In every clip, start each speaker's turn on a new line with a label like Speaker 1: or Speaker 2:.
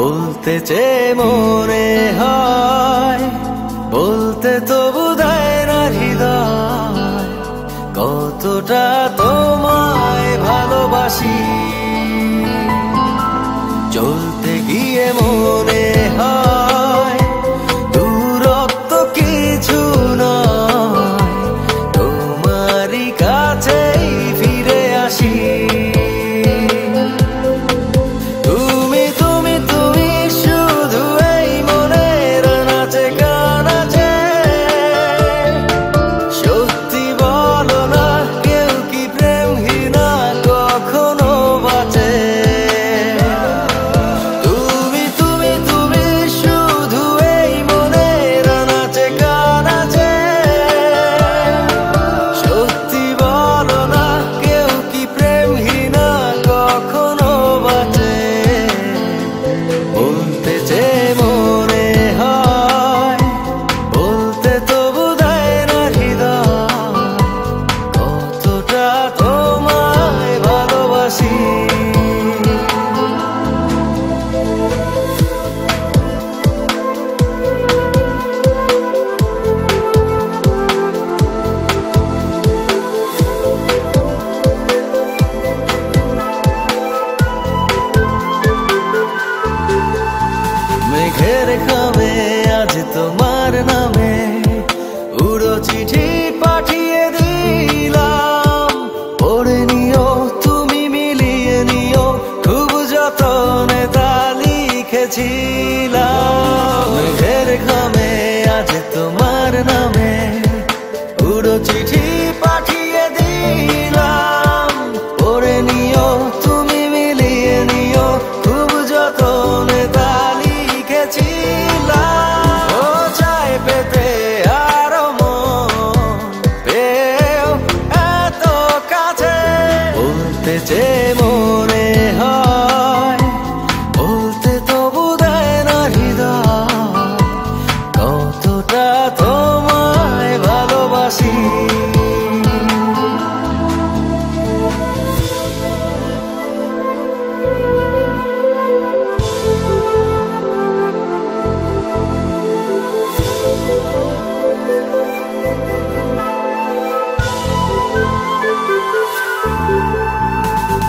Speaker 1: বলতে চেয়ে মনে হয়, বলতে তবু দেয় না হৃদয়, কতটা তোমায় ভালোবাসি। চলতে গিয়ে মনে হয় দূরত্ব কিছু নয়, তোমারই কাছেই ফিরে আসি। মেঘের খামে আজ তোমার নামে উড়ো চিঠি পাঠিয়ে দিলাম, পড়ে নিও তুমি মিলিয়ে নিও, খুব যতনে তা লিখেছিলাম। মেঘের খামে আজ তোমার নামে উড়ো চিঠি পাঠিয়ে দিলাম, পড়ে নিও তুমি মিলিয়ে নিও, খুব যতনে তা ও চায় পেতে আরো মন পেও এত কাছে। বলতে চেয়ে মনে হয়, বলতে তবু দেয় না হৃদয়, কতটা তোমায় ভালোবাসি।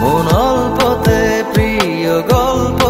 Speaker 1: মন অল্পতে প্রিয় গল্প